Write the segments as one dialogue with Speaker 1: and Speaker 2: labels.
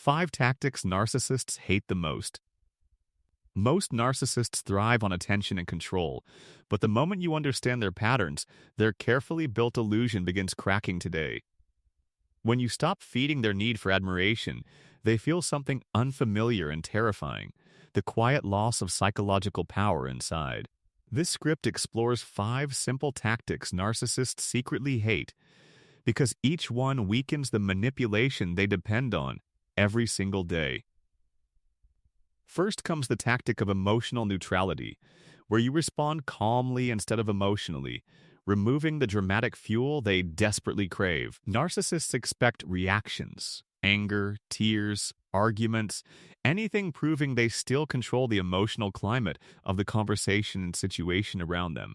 Speaker 1: 5 tactics narcissists hate the most. Most narcissists thrive on attention and control, but the moment you understand their patterns, their carefully built illusion begins cracking today. When you stop feeding their need for admiration, they feel something unfamiliar and terrifying, the quiet loss of psychological power inside. This script explores 5 simple tactics narcissists secretly hate, because each one weakens the manipulation they depend on every single day. First comes the tactic of emotional neutrality, where you respond calmly instead of emotionally, removing the dramatic fuel they desperately crave. Narcissists expect reactions, anger, tears, arguments, anything proving they still control the emotional climate of the conversation and situation around them.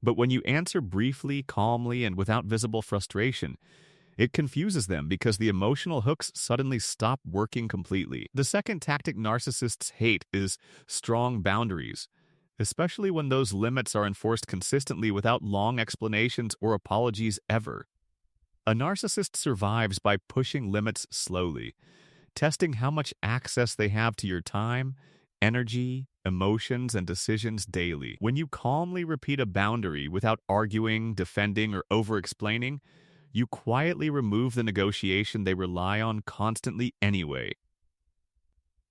Speaker 1: But when you answer briefly, calmly, and without visible frustration, it confuses them because the emotional hooks suddenly stop working completely. The second tactic narcissists hate is strong boundaries, especially when those limits are enforced consistently without long explanations or apologies ever. A narcissist survives by pushing limits slowly, testing how much access they have to your time, energy, emotions, and decisions daily. When you calmly repeat a boundary without arguing, defending, or over-explaining, you quietly remove the negotiation they rely on constantly anyway.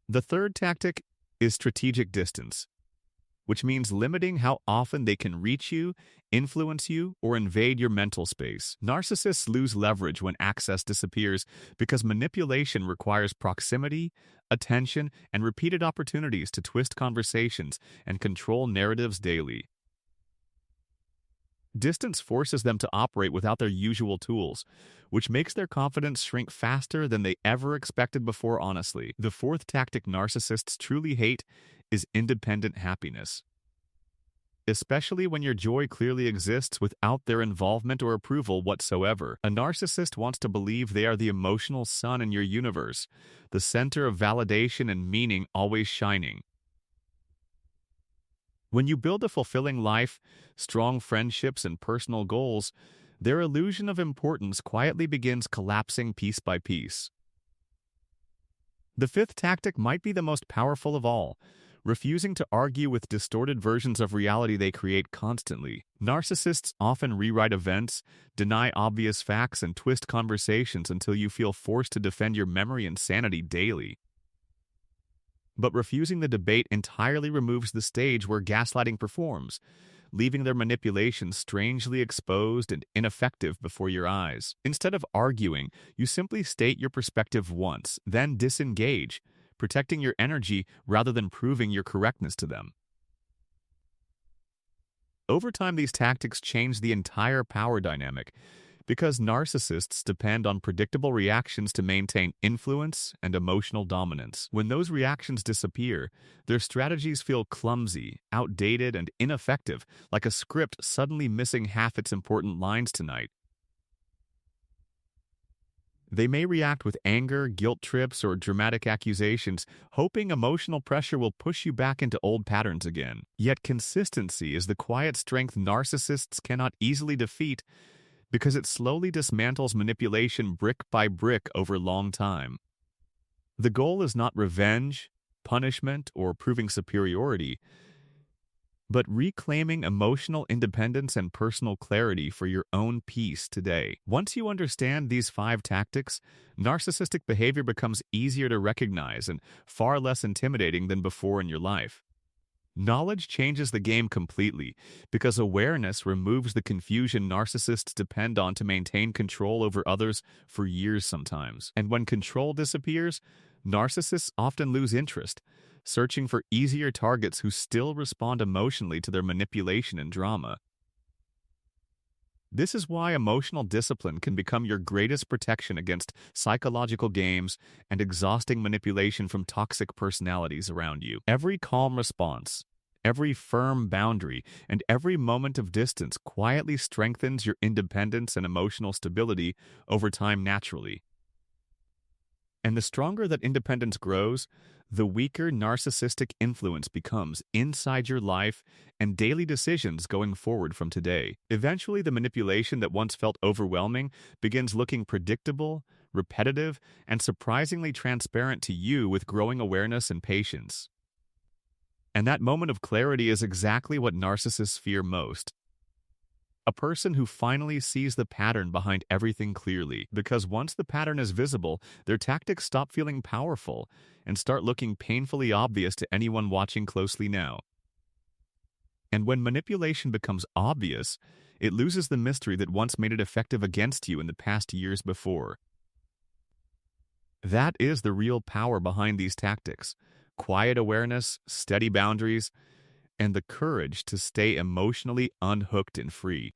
Speaker 1: The third tactic is strategic distance, which means limiting how often they can reach you, influence you, or invade your mental space. Narcissists lose leverage when access disappears because manipulation requires proximity, attention, and repeated opportunities to twist conversations and control narratives daily. Distance forces them to operate without their usual tools, which makes their confidence shrink faster than they ever expected before, honestly. The fourth tactic narcissists truly hate is independent happiness, especially when your joy clearly exists without their involvement or approval whatsoever. A narcissist wants to believe they are the emotional sun in your universe, the center of validation and meaning always shining. When you build a fulfilling life, strong friendships, and personal goals, their illusion of importance quietly begins collapsing piece by piece. The fifth tactic might be the most powerful of all, refusing to argue with distorted versions of reality they create constantly. Narcissists often rewrite events, deny obvious facts, and twist conversations until you feel forced to defend your memory and sanity daily. But refusing the debate entirely removes the stage where gaslighting performs, leaving their manipulation strangely exposed and ineffective before your eyes. Instead of arguing, you simply state your perspective once, then disengage, protecting your energy rather than proving your correctness to them. Over time, these tactics change the entire power dynamic, because narcissists depend on predictable reactions to maintain influence and emotional dominance. When those reactions disappear, their strategies feel clumsy, outdated, and ineffective, like a script suddenly missing half its important lines tonight. They may react with anger, guilt trips, or dramatic accusations, hoping emotional pressure will push you back into old patterns again. Yet consistency is the quiet strength narcissists cannot easily defeat, because it slowly dismantles manipulation brick by brick over long time. The goal is not revenge, punishment, or proving superiority, but reclaiming emotional independence and personal clarity for your own peace today. Once you understand these 5 tactics, narcissistic behavior becomes easier to recognize and far less intimidating than before in your life. Knowledge changes the game completely, because awareness removes the confusion narcissists depend on to maintain control over others for years sometimes. And when control disappears, narcissists often lose interest, searching for easier targets who still respond emotionally to their manipulation and drama. This is why emotional discipline can become your greatest protection against psychological games and exhausting manipulation from toxic personalities around you. Every calm response, every firm boundary, and every moment of distance quietly strengthens your independence and emotional stability over time naturally. And the stronger that independence grows, the weaker narcissistic influence becomes inside your life and daily decisions going forward from today. Eventually, the manipulation that once felt overwhelming begins looking predictable, repetitive, and surprisingly transparent to you with growing awareness and patience. And that moment of clarity is exactly what narcissists fear most. A person who finally sees the pattern behind everything clearly, because once the pattern is visible, their tactics stop feeling powerful and start looking painfully obvious to anyone watching closely now. And when manipulation becomes obvious, it loses the mystery that once made it effective against you in the past years before. That is the real power behind these tactics: quiet awareness, steady boundaries, and the courage to stay emotionally unhooked and free.